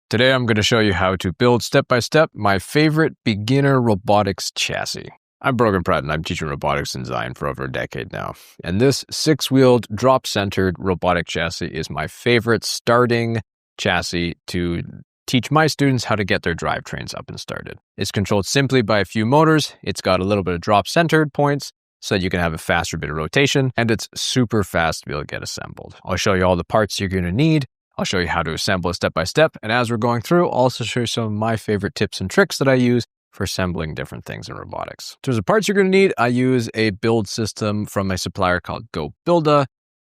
Today I'm going to show you how to build step-by-step my favorite beginner robotics chassis. I'm Brogan and I'm teaching robotics and design for over a decade now. And this 6-wheeled, drop-centered robotic chassis is my favorite starting chassis to teach my students how to get their drivetrains up and started. It's controlled simply by a few motors. It's got a little bit of drop-centered points so that you can have a faster bit of rotation, and it's super fast to be able to get assembled. I'll show you all the parts you're going to need. I'll show you how to assemble it step by step, and as we're going through, I'll also show you some of my favorite tips and tricks that I use for assembling different things in robotics. In terms of parts you're going to need, I use a build system from a supplier called GoBuilda,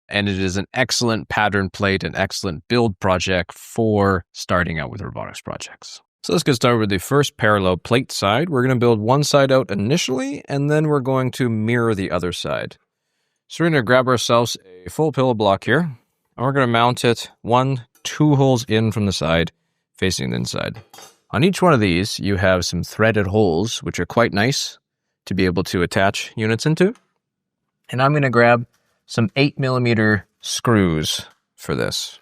and it is an excellent pattern plate, an excellent build project for starting out with robotics projects. So let's get started with the first parallel plate side. We're going to build one side out initially, and then we're going to mirror the other side. So we're going to grab ourselves a full pillow block here, and we're going to mount it 2 holes in from the side, facing the inside. On each one of these, you have some threaded holes, which are quite nice to be able to attach units into. And I'm going to grab some 8mm screws for this.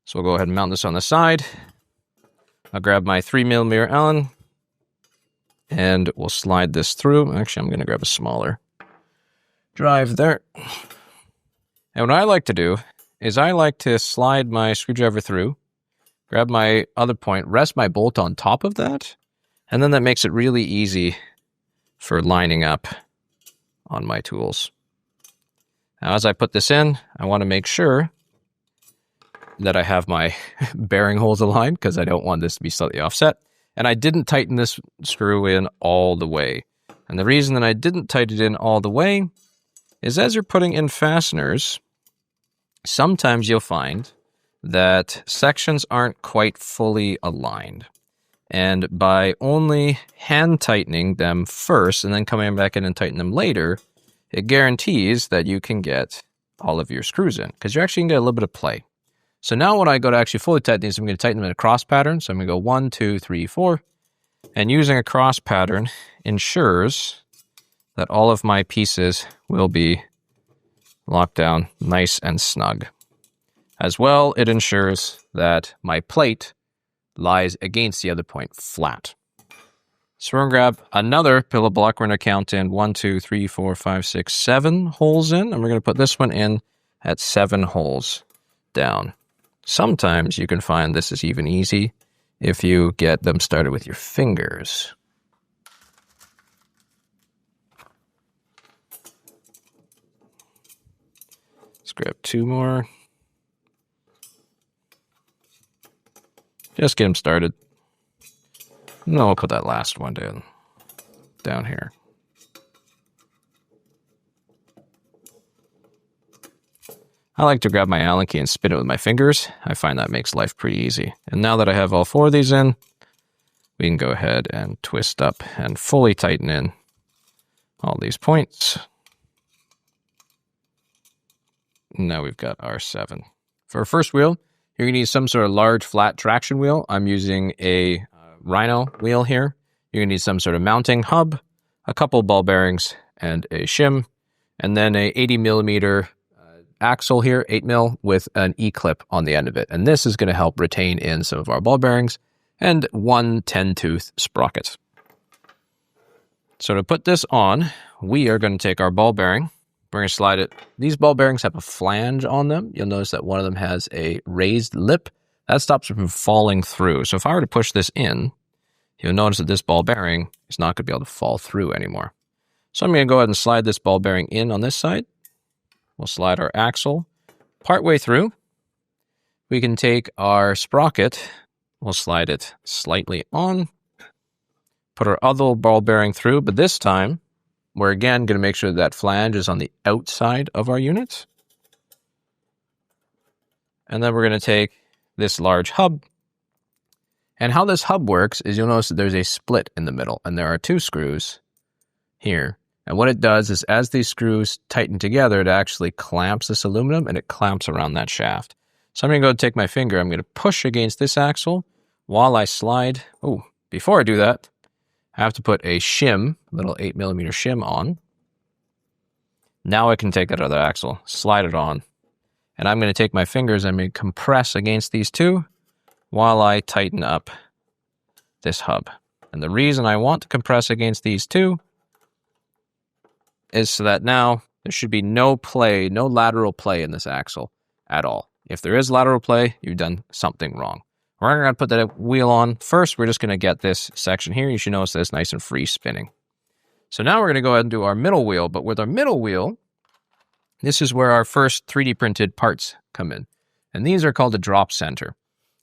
So we'll go ahead and mount this on the side. I'll grab my 3mm Allen, and we'll slide this through. Actually, I'm going to grab a smaller drive there. And what I like to do is I like to slide my screwdriver through, grab my other point, rest my bolt on top of that, and then that makes it really easy for lining up on my tools. Now, as I put this in, I want to make sure that I have my bearing holes aligned because I don't want this to be slightly offset. And I didn't tighten this screw in all the way. And the reason that I didn't tighten it in all the way is as you're putting in fasteners, sometimes you'll find that sections aren't quite fully aligned. And by only hand tightening them first and then coming back in and tighten them later, it guarantees that you can get all of your screws in because you're actually going to get a little bit of play. So now when I go to actually fully tighten these, I'm going to tighten them in a cross pattern. So I'm going to go 1, 2, 3, 4. And using a cross pattern ensures that all of my pieces will be locked down nice and snug. As well, it ensures that my plate lies against the other point flat. So we're going to grab another pillow block. We're going to count in 1, 2, 3, 4, 5, 6, 7 holes in. And we're going to put this one in at 7 holes down. Sometimes you can find this is even easy if you get them started with your fingers. Let's grab 2 more. Just get them started. And then I'll put that last one down here. I like to grab my Allen key and spin it with my fingers. I find that makes life pretty easy. And now that I have all 4 of these in, we can go ahead and twist up and fully tighten in all these points. Now we've got our 7. For our first wheel, you're going to need some sort of large flat traction wheel. I'm using a Rhino wheel here. You're going to need some sort of mounting hub, a couple ball bearings, and a shim, and then a 80mm axle here, 8mm, with an E-clip on the end of it. And this is going to help retain in some of our ball bearings, and 1 10-tooth sprocket. So to put this on, we are going to take our ball bearing. We're going to slide it. These ball bearings have a flange on them. You'll notice that one of them has a raised lip. That stops it from falling through. So if I were to push this in, you'll notice that this ball bearing is not going to be able to fall through anymore. So I'm going to go ahead and slide this ball bearing in on this side. We'll slide our axle partway through. We can take our sprocket. We'll slide it slightly on. Put our other ball bearing through, but this time, we're again going to make sure that flange is on the outside of our unit. And then we're going to take this large hub. And how this hub works is you'll notice that there's a split in the middle, and there are 2 screws here. And what it does is as these screws tighten together, it actually clamps this aluminum, and it clamps around that shaft. So I'm going to go take my finger. I'm going to push against this axle while I slide. Oh, before I do that, I have to put a shim, a little 8mm shim on. Now I can take that other axle, slide it on, and I'm going to take my fingers and I'm going to compress against these 2 while I tighten up this hub. And the reason I want to compress against these two is so that now there should be no play, no lateral play in this axle at all. If there is lateral play, you've done something wrong. We're going to put that wheel on. First, we're just going to get this section here. You should notice that it's nice and free spinning. So now we're going to go ahead and do our middle wheel. But with our middle wheel, this is where our first 3D printed parts come in. And these are called a drop center.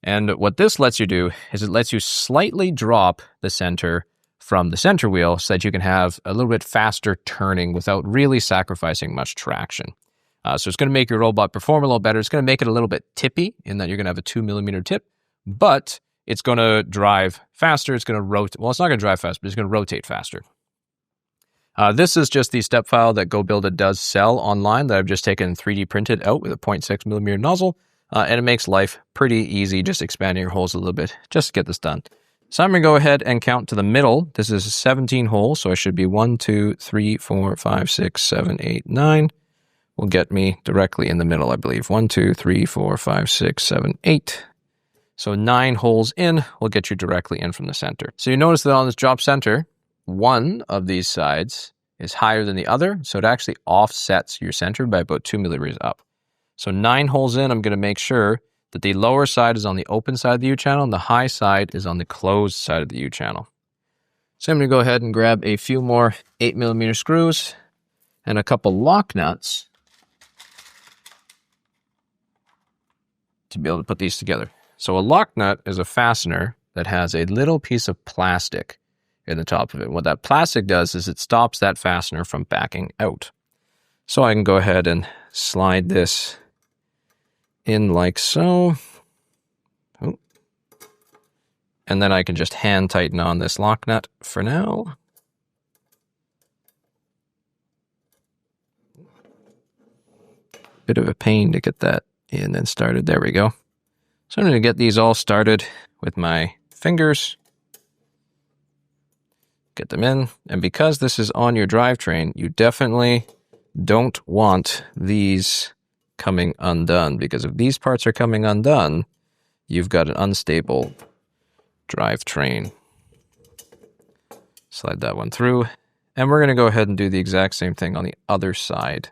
And what this lets you do is it lets you slightly drop the center from the center wheel so that you can have a little bit faster turning without really sacrificing much traction. So it's going to make your robot perform a little better. It's going to make it a little bit tippy in that you're going to have a 2mm tip, but it's going to drive faster. It's going to rotate. Well, it's not going to drive fast, but it's going to rotate faster. This is just the step file that GoBuilder does sell online that I've just taken 3D printed out with a 0.6mm nozzle. And it makes life pretty easy, just expanding your holes a little bit, just to get this done. So I'm going to go ahead and count to the middle. This is 17 holes, so I should be 1, 2, 3, 4, 5, 6, 7, 8, 9. Will get me directly in the middle, I believe. 1, 2, 3, 4, 5, 6, 7, 8. So 9 holes in will get you directly in from the center. So you notice that on this drop center, one of these sides is higher than the other, so it actually offsets your center by about 2mm up. So 9 holes in, I'm going to make sure that the lower side is on the open side of the U-channel and the high side is on the closed side of the U-channel. So I'm going to go ahead and grab a few more 8mm screws and a couple lock nuts to be able to put these together. So a lock nut is a fastener that has a little piece of plastic in the top of it. What that plastic does is it stops that fastener from backing out. So I can go ahead and slide this in like so. Oh. And then I can just hand tighten on this lock nut for now. Bit of a pain to get that in and started. There we go. So I'm going to get these all started with my fingers. Get them in. And because this is on your drivetrain, you definitely don't want these coming undone, because if these parts are coming undone, you've got an unstable drivetrain. Slide that one through. And we're going to go ahead and do the exact same thing on the other side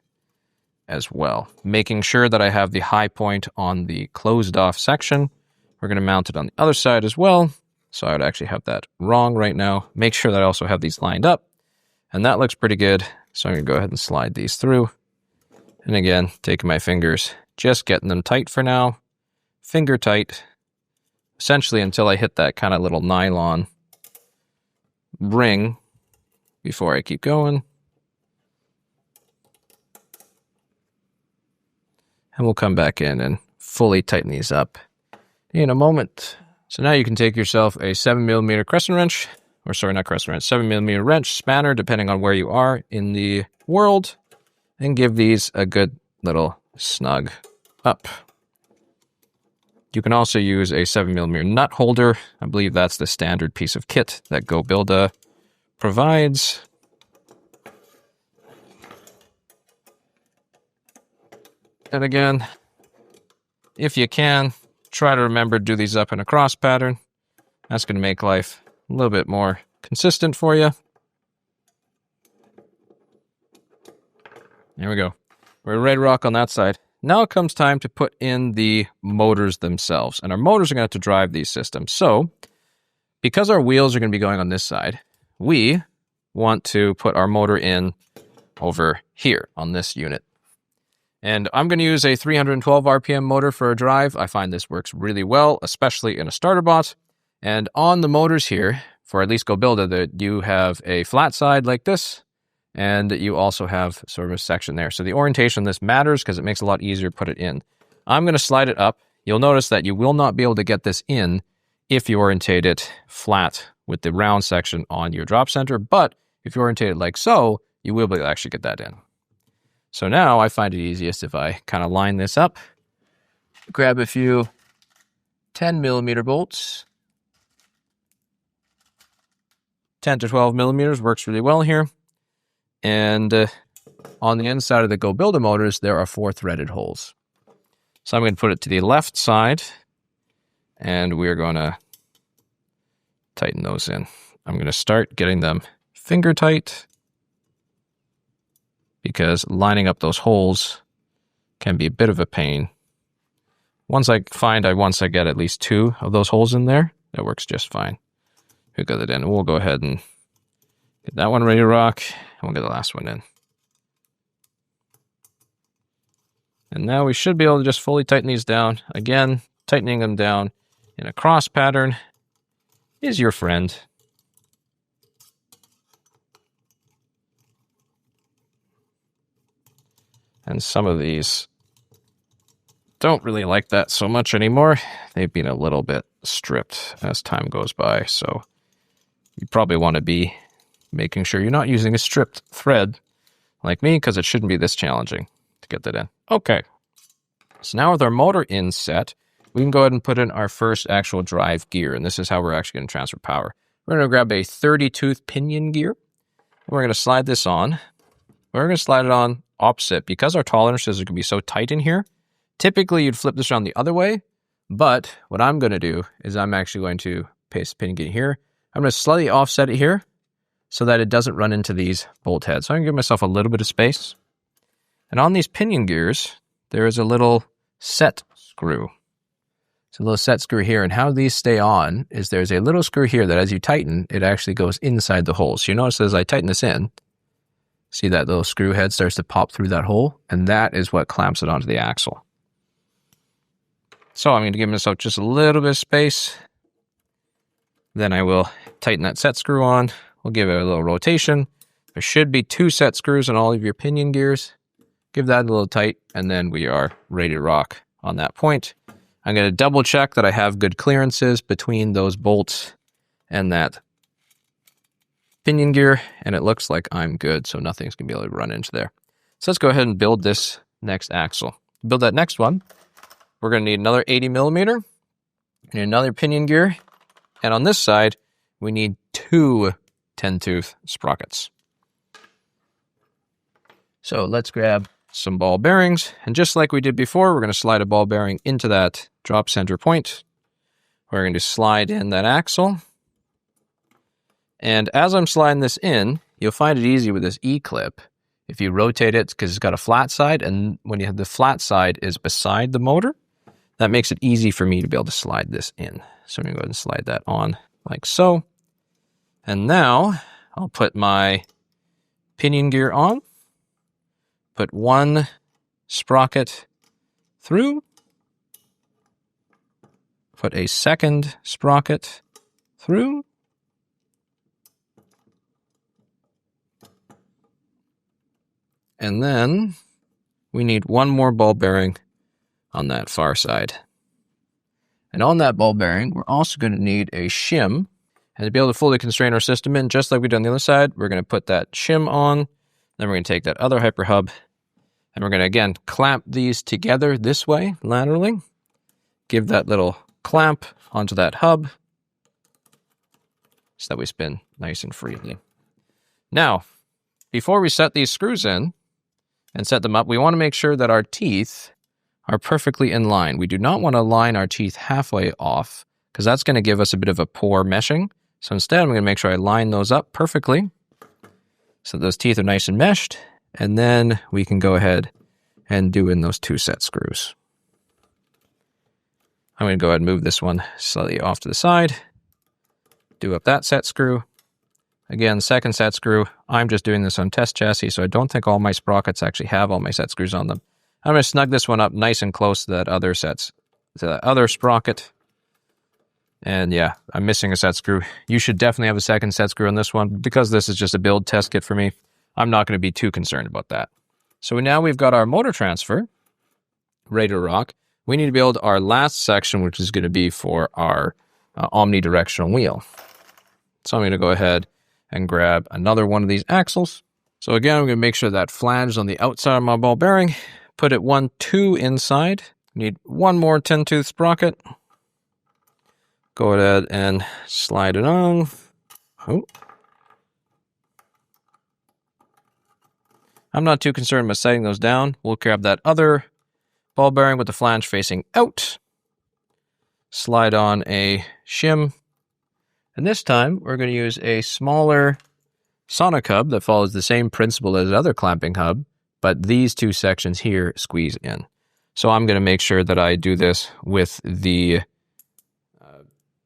as well. Making sure that I have the high point on the closed off section. We're going to mount it on the other side as well. So I would actually have that wrong right now. Make sure that I also have these lined up. And that looks pretty good. So I'm going to go ahead and slide these through. And again, taking my fingers, just getting them tight for now. Finger tight. Essentially until I hit that kind of little nylon ring before I keep going. And we'll come back in and fully tighten these up in a moment. So now you can take yourself a 7mm crescent wrench, or sorry, not crescent wrench, 7mm wrench, spanner, depending on where you are in the world, and give these a good little snug up. You can also use a 7mm nut holder. I believe that's the standard piece of kit that GoBuilder provides. And again, if you can, try to remember to do these up in a cross pattern. That's going to make life a little bit more consistent for you. There we go. We're ready to rock on that side. Now it comes time to put in the motors themselves. And our motors are going to have to drive these systems. So, because our wheels are going to be going on this side, we want to put our motor in over here on this unit. And I'm going to use a 312 RPM motor for a drive. I find this works really well, especially in a starter bot. And on the motors here, for at least GoBuilder, that you have a flat side like this, and you also have sort of a section there. So the orientation of this matters because it makes it a lot easier to put it in. I'm going to slide it up. You'll notice that you will not be able to get this in if you orientate it flat with the round section on your drop center. But if you orientate it like so, you will be able to actually get that in. So now I find it easiest if I kind of line this up, grab a few 10mm bolts. 10 to 12mm works really well here. And on the inside of the GoBuilder motors, there are 4 threaded holes. So I'm going to put it to the left side and we're going to tighten those in. I'm going to start getting them finger tight because lining up those holes can be a bit of a pain. Once I get at least 2 of those holes in there, that works just fine. We'll get it in. We'll go ahead and get that one ready to rock, and we'll get the last one in. And now we should be able to just fully tighten these down. Again, tightening them down in a cross pattern is your friend. And some of these don't really like that so much anymore. They've been a little bit stripped as time goes by, so you probably want to be making sure you're not using a stripped thread like me, because it shouldn't be this challenging to get that in. Okay, so now with our motor in set, we can go ahead and put in our first actual drive gear, and this is how we're actually going to transfer power. We're going to grab a 30-tooth pinion gear, and we're going to slide this on. We're going to slide it on opposite. Because our tolerances can be so tight in here, typically you'd flip this around the other way, but what I'm going to do is I'm actually going to paste the pinion gear here. I'm going to slightly offset it here so that it doesn't run into these bolt heads. So I'm going to give myself a little bit of space. And on these pinion gears, there is a little set screw. It's a little set screw here, and how these stay on is there's a little screw here that as you tighten, it actually goes inside the hole. So you notice as I tighten this in, see that little screw head starts to pop through that hole, and that is what clamps it onto the axle. So I'm going to give myself just a little bit of space. Then I will tighten that set screw on. We'll give it a little rotation. There should be 2 set screws on all of your pinion gears. Give that a little tight, and then we are ready to rock on that point. I'm going to double check that I have good clearances between those bolts and that pinion gear, and it looks like I'm good, so nothing's going to be able to run into there. So let's go ahead and build this next axle. To build that next one, we're going to need another 80 millimeter, and another pinion gear, and on this side, we need 2 10-tooth sprockets. So let's grab some ball bearings, and just like we did before, we're going to slide a ball bearing into that drop center point. We're going to slide in that axle, and as I'm sliding this in, you'll find it easy with this E-clip. If you rotate it, because it's got a flat side, and when you have the flat side is beside the motor, that makes it easy for me to be able to slide this in. So I'm going to go ahead and slide that on like so. And now I'll put my pinion gear on, put 1 sprocket through, put a second sprocket through, and then we need 1 more ball bearing on that far side. And on that ball bearing, we're also going to need a shim. And to be able to fully constrain our system in, just like we did on the other side, we're going to put that shim on. Then we're going to take that other hyper hub, and we're going to, again, clamp these together this way, laterally. Give that little clamp onto that hub so that we spin nice and freely. Now, before we set these screws in and set them up, we want to make sure that our teeth are perfectly in line. We do not want to line our teeth halfway off, because that's going to give us a bit of a poor meshing. So instead, I'm going to make sure I line those up perfectly so those teeth are nice and meshed, and then we can go ahead and do in those 2 set screws. I'm going to go ahead and move this one slightly off to the side, do up that set screw. Again, second set screw. I'm just doing this on test chassis, so I don't think all my sprockets actually have all my set screws on them. I'm going to snug this one up nice and close to that other sprocket. And yeah, I'm missing a set screw. You should definitely have a second set screw on this one. Because this is just a build test kit for me, I'm not going to be too concerned about that. So now we've got our motor transfer ready to rock. We need to build our last section, which is going to be for our omnidirectional wheel. So I'm going to go ahead and grab another one of these axles. So again, I'm going to make sure that flange is on the outside of my ball bearing. Put it 1-2 inside. Need 1 more 10-tooth sprocket. Go ahead and slide it on. Oh. I'm not too concerned about setting those down. We'll grab that other ball bearing with the flange facing out. slide on a shim. And this time, we're going to use a smaller sonic hub that follows the same principle as the other clamping hub, but these two sections here squeeze in. So I'm going to make sure that I do this with the,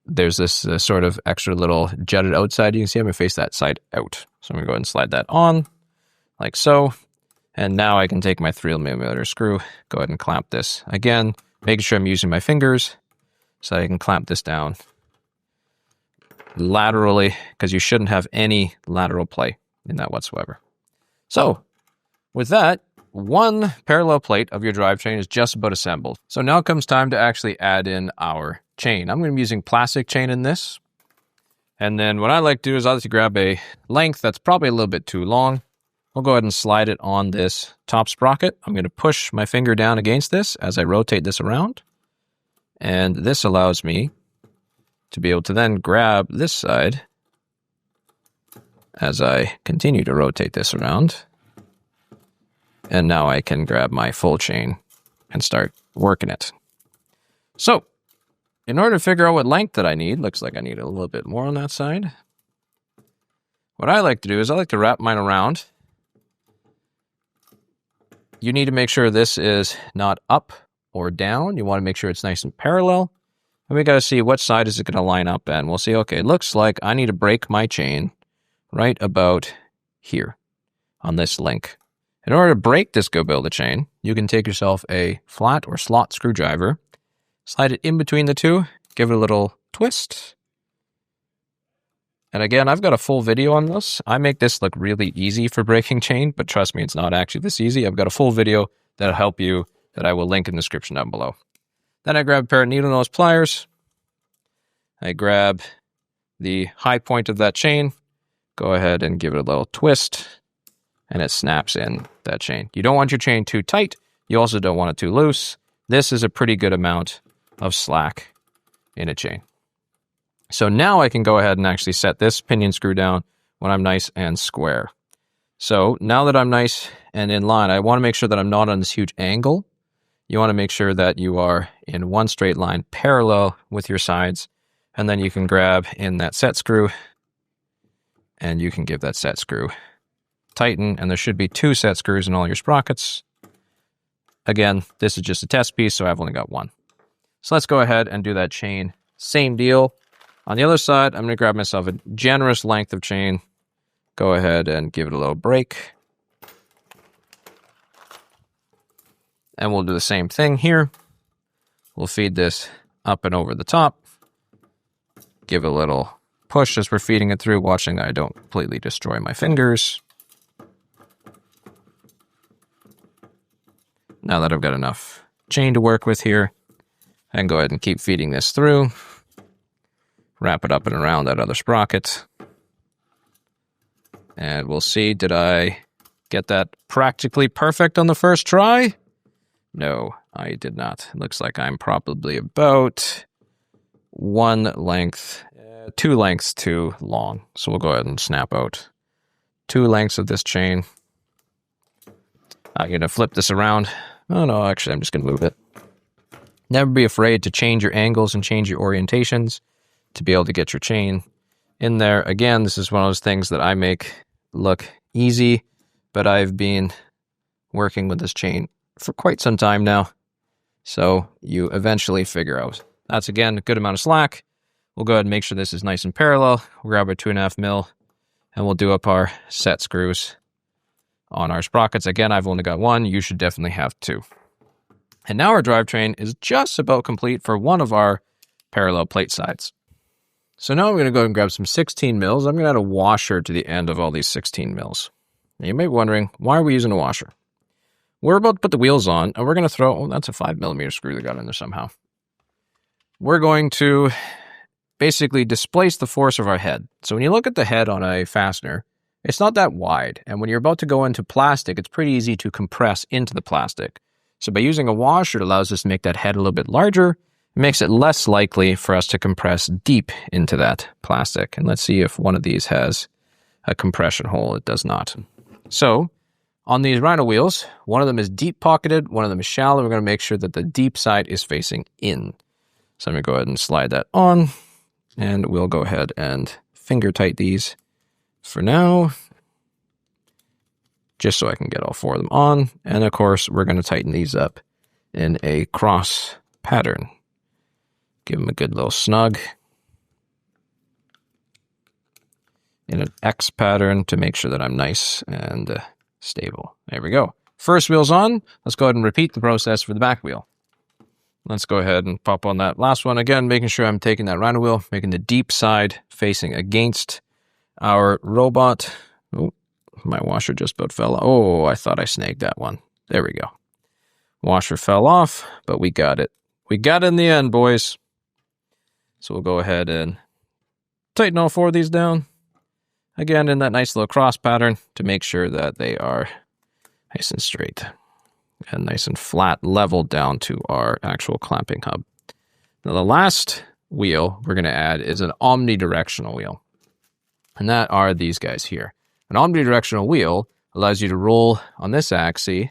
there's this sort of extra little jutted outside. You can see I'm going to face that side out. So I'm going to go ahead and slide that on, like so. And now I can take my 3mm screw, go ahead and clamp this. Again, making sure I'm using my fingers so I can clamp this down laterally, because you shouldn't have any lateral play in that whatsoever. So with that, one parallel plate of your drivetrain is just about assembled. So now comes time to actually add in our chain. I'm going to be using plastic chain in this. And then what I like to do is I like to grab a length that's probably a little bit too long. I'll go ahead and slide it on this top sprocket. I'm going to push my finger down against this as I rotate this around. And this allows me to be able to then grab this side as I continue to rotate this around. And now I can grab my full chain and start working it. So, in order to figure out what length that I need, looks like I need a little bit more on that side. What I like to do is I like to wrap mine around. You need to make sure this is not up or down. You want to make sure it's nice and parallel. And we got to see what side is it going to line up and we'll see, okay, it looks like I need to break my chain right about here on this link. In order to break this go build a chain, you can take yourself a flat or slot screwdriver, slide it in between the two, give it a little twist. And again, I've got a full video on this. I make this look really easy for breaking chain, but trust me, it's not actually this easy. I've got a full video that'll help you that I will link in the description down below. Then I grab a pair of needle nose pliers. I grab the high point of that chain, go ahead and give it a little twist, and it snaps in that chain. You don't want your chain too tight. You also don't want it too loose. This is a pretty good amount of slack in a chain. So now I can go ahead and actually set this pinion screw down when I'm nice and square. So now that I'm nice and in line, I want to make sure that I'm not on this huge angle. You want to make sure that you are in one straight line parallel with your sides, and then you can grab in that set screw and you can give that set screw tighten, and there should be 2 set screws in all your sprockets. Again, this is just a test piece, so I've only got 1. So let's go ahead and do that chain. Same deal. On the other side, I'm going to grab myself a generous length of chain, go ahead and give it a little break. And we'll do the same thing here. We'll feed this up and over the top. Give it a little push as we're feeding it through, watching that I don't completely destroy my fingers. Now that I've got enough chain to work with here, I can go ahead and keep feeding this through. Wrap it up and around that other sprocket. And we'll see, did I get that practically perfect on the first try? No, I did not. It looks like I'm probably about 2 lengths too long. So we'll go ahead and snap out 2 lengths of this chain. I'm going to flip this around. Oh no, actually I'm just going to move it. Never be afraid to change your angles and change your orientations to be able to get your chain in there. Again, this is one of those things that I make look easy, but I've been working with this chain for quite some time now. So you eventually figure out. That's, again, a good amount of slack. We'll go ahead and make sure this is nice and parallel. We'll grab our 2.5 mil and we'll do up our set screws on our sprockets. Again, I've only got 1. You should definitely have 2. And now our drivetrain is just about complete for one of our parallel plate sides. So now I'm going to go and grab some 16 mils. I'm going to add a washer to the end of all these 16 mils. Now you may be wondering, why are we using a washer? We're about to put the wheels on, and we're going to throw, oh, that's a 5mm screw that got in there somehow. We're going to basically displace the force of our head. So when you look at the head on a fastener, it's not that wide. And when you're about to go into plastic, it's pretty easy to compress into the plastic. So by using a washer, it allows us to make that head a little bit larger. It makes it less likely for us to compress deep into that plastic. And let's see if one of these has a compression hole. It does not. So on these Rhino wheels, one of them is deep pocketed, one of them is shallow. We're going to make sure that the deep side is facing in. So I'm going to go ahead and slide that on, and we'll go ahead and finger tight these for now, just so I can get all 4 of them on. And of course, we're going to tighten these up in a cross pattern. Give them a good little snug in an X pattern to make sure that I'm nice and stable. There we go. First wheel's on. Let's go ahead and repeat the process for the back wheel. Let's go ahead and pop on that last one again, making sure I'm taking that round wheel, making the deep side facing against our robot. Oh, my washer just about fell. Oh, I thought I snagged that one. There we go. Washer fell off, but we got it. We got it in the end, boys. So we'll go ahead and tighten all 4 of these down. Again, in that nice little cross pattern to make sure that they are nice and straight and nice and flat, leveled down to our actual clamping hub. Now, the last wheel we're going to add is an omnidirectional wheel. And that are these guys here. An omnidirectional wheel allows you to roll on this axis,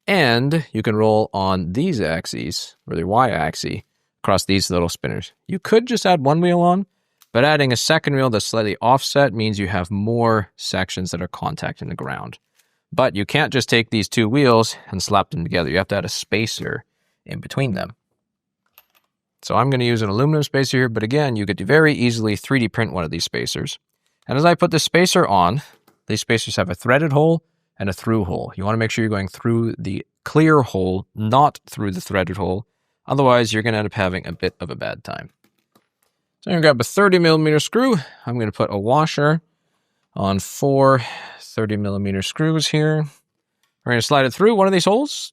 and you can roll on these axes, or the y-axis, across these little spinners. You could just add 1 wheel on, but adding a second wheel that's slightly offset means you have more sections that are contacting the ground. But you can't just take these 2 wheels and slap them together. You have to add a spacer in between them. So I'm going to use an aluminum spacer here, but again, you could very easily 3D print one of these spacers. And as I put the spacer on, these spacers have a threaded hole and a through hole. You want to make sure you're going through the clear hole, not through the threaded hole. Otherwise, you're going to end up having a bit of a bad time. So I'm going to grab a 30mm screw. I'm going to put a washer on 4 30mm screws here. We're going to slide it through one of these holes.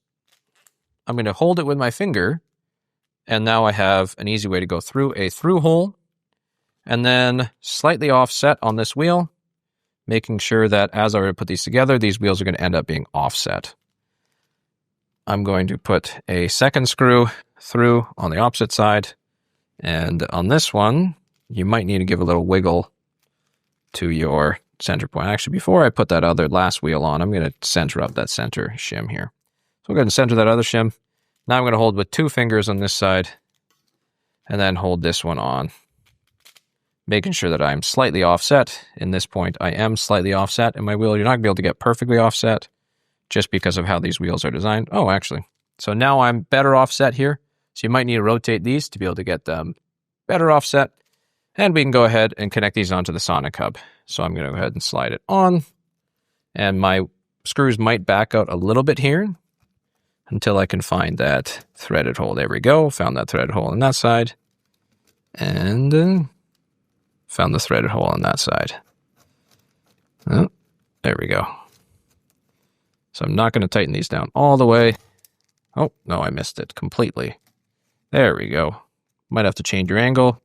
I'm going to hold it with my finger. And now I have an easy way to go through a through hole. And then slightly offset on this wheel, making sure that as I put these together, these wheels are going to end up being offset. I'm going to put a second screw through on the opposite side. And on this one, you might need to give a little wiggle to your center point. Actually, before I put that other last wheel on, I'm going to center up that center shim here. So I'm going to center that other shim. Now I'm going to hold with 2 fingers on this side and then hold this one on, making sure that I'm slightly offset. In this point, I am slightly offset in my wheel. You're not going to be able to get perfectly offset just because of how these wheels are designed. Oh, actually. So now I'm better offset here. So you might need to rotate these to be able to get them better offset. And we can go ahead and connect these onto the Sonic hub. So I'm going to go ahead and slide it on. And my screws might back out a little bit here until I can find that threaded hole. There we go. Found that threaded hole on that side. And found the threaded hole on that side. Oh, there we go. So I'm not going to tighten these down all the way. Oh, no, I missed it completely. There we go. Might have to change your angle.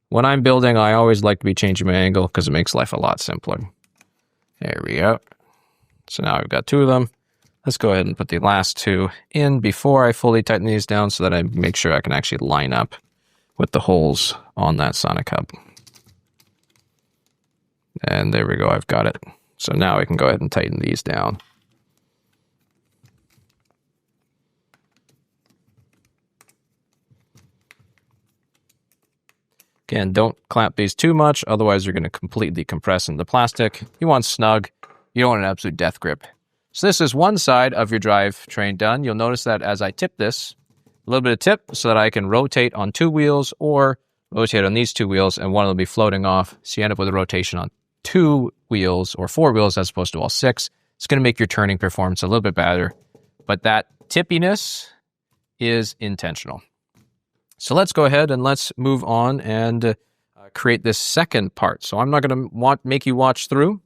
When I'm building, I always like to be changing my angle because it makes life a lot simpler. There we go. So now I've got 2 of them. Let's go ahead and put the last 2 in before I fully tighten these down so that I make sure I can actually line up with the holes on that Sonic hub. And there we go, I've got it. So now I can go ahead and tighten these down. Again, don't clamp these too much, otherwise you're going to completely compress into the plastic. You want snug, you don't want an absolute death grip. So this is one side of your drivetrain done. You'll notice that as I tip this, a little bit of tip so that I can rotate on 2 wheels or rotate on these 2 wheels and one will be floating off. So you end up with a rotation on 2 wheels or 4 wheels as opposed to all 6. It's going to make your turning performance a little bit better, but that tippiness is intentional. So let's go ahead and let's move on and create this second part. So I'm not going to make you watch through.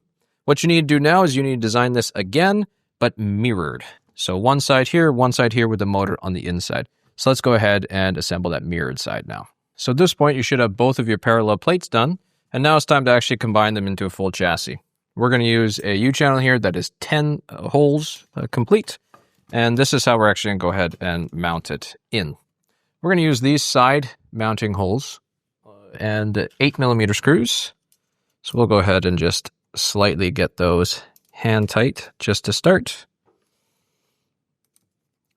What you need to do now is you need to design this again, but mirrored. So one side here with the motor on the inside. So let's go ahead and assemble that mirrored side now. So at this point, you should have both of your parallel plates done. And now it's time to actually combine them into a full chassis. We're going to use a U-channel here that is 10 holes complete. And this is how we're actually going to go ahead and mount it in. We're going to use these side mounting holes and 8mm screws. So we'll go ahead and just slightly get those hand tight just to start.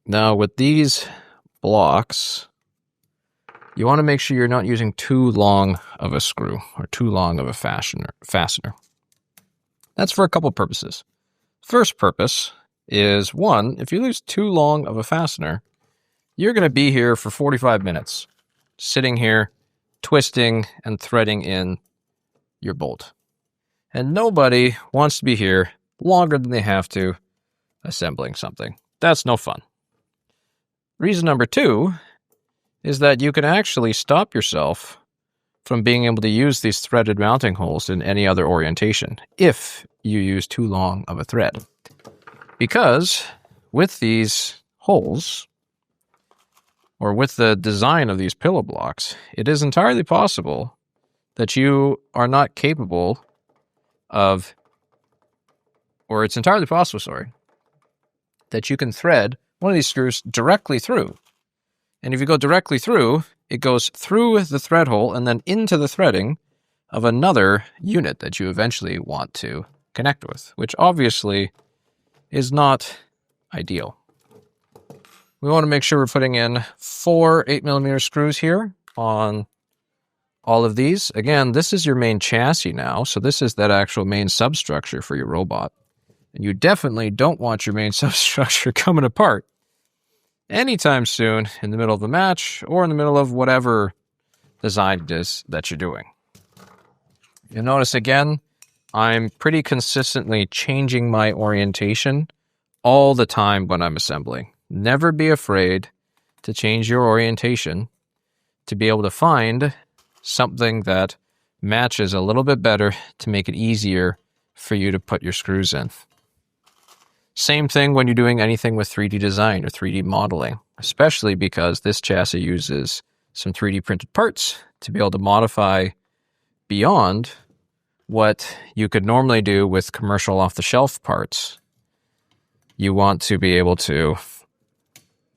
Now with these blocks, you want to make sure you're not using too long of a screw or too long of a fastener. That's for a couple purposes. First purpose is, one, if you use too long of a fastener, you're going to be here for 45 minutes, sitting here, twisting and threading in your bolt. And nobody wants to be here longer than they have to assembling something. That's no fun. Reason number two is that you can actually stop yourself from being able to use these threaded mounting holes in any other orientation if you use too long of a thread. Because with these holes, or with the design of these pillow blocks, it is entirely possible that you are not capable of, or it's entirely possible, that you can thread one of these screws directly through. And if you go directly through, it goes through the thread hole and then into the threading of another unit that you eventually want to connect with, which obviously is not ideal. We want to make sure we're putting in 4 8mm screws here on all of these. Again, this is your main chassis now, so this is that actual main substructure for your robot. And you definitely don't want your main substructure coming apart anytime soon in the middle of a match or in the middle of whatever design it is that you're doing. You'll notice again, I'm pretty consistently changing my orientation all the time when I'm assembling. Never be afraid to change your orientation to be able to find something that matches a little bit better to make it easier for you to put your screws in. Same thing when you're doing anything with 3D design or 3D modeling, especially because this chassis uses some 3D printed parts to be able to modify beyond what you could normally do with commercial off-the-shelf parts. You want to be able to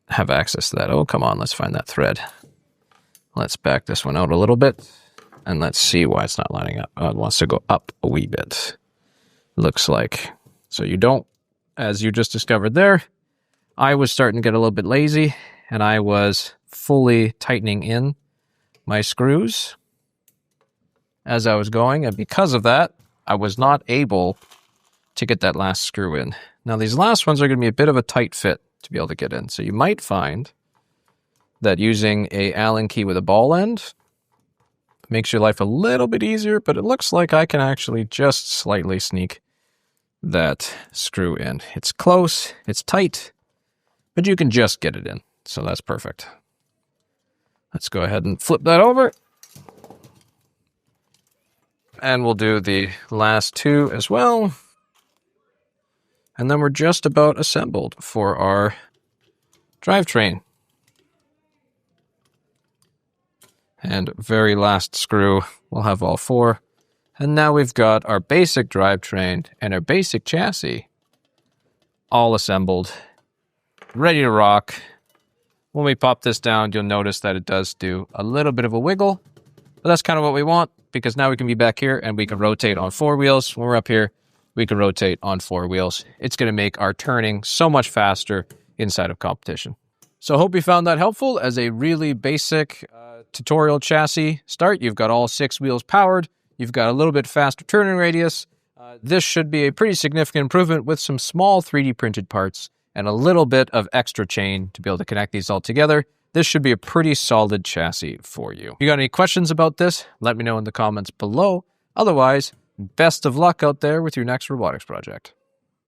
have access to that. Oh, come on, let's find that thread. Let's back this one out a little bit, and let's see why it's not lining up. Oh, it wants to go up a wee bit, looks like. So you don't, as you just discovered there, I was starting to get a little bit lazy, and I was fully tightening in my screws as I was going, and because of that, I was not able to get that last screw in. Now, these last ones are going to be a bit of a tight fit to be able to get in, so you might find that using a Allen key with a ball end makes your life a little bit easier, but it looks like I can actually just slightly sneak that screw in. It's close, it's tight, but you can just get it in, so that's perfect. Let's go ahead and flip that over. And we'll do the last 2 as well. And then we're just about assembled for our drivetrain. And very last screw, we'll have all 4. And now we've got our basic drivetrain and our basic chassis all assembled, ready to rock. When we pop this down, you'll notice that it does do a little bit of a wiggle, but that's kind of what we want, because now we can be back here and we can rotate on 4 wheels. When we're up here, we can rotate on 4 wheels. It's going to make our turning so much faster inside of competition. So I hope you found that helpful as a really basic tutorial chassis start. You've got all 6 wheels powered. You've got a little bit faster turning radius. This should be a pretty significant improvement with some small 3D printed parts and a little bit of extra chain to be able to connect these all together. This should be a pretty solid chassis for you. If you got any questions about this, let me know in the comments below. Otherwise, best of luck out there with your next robotics project.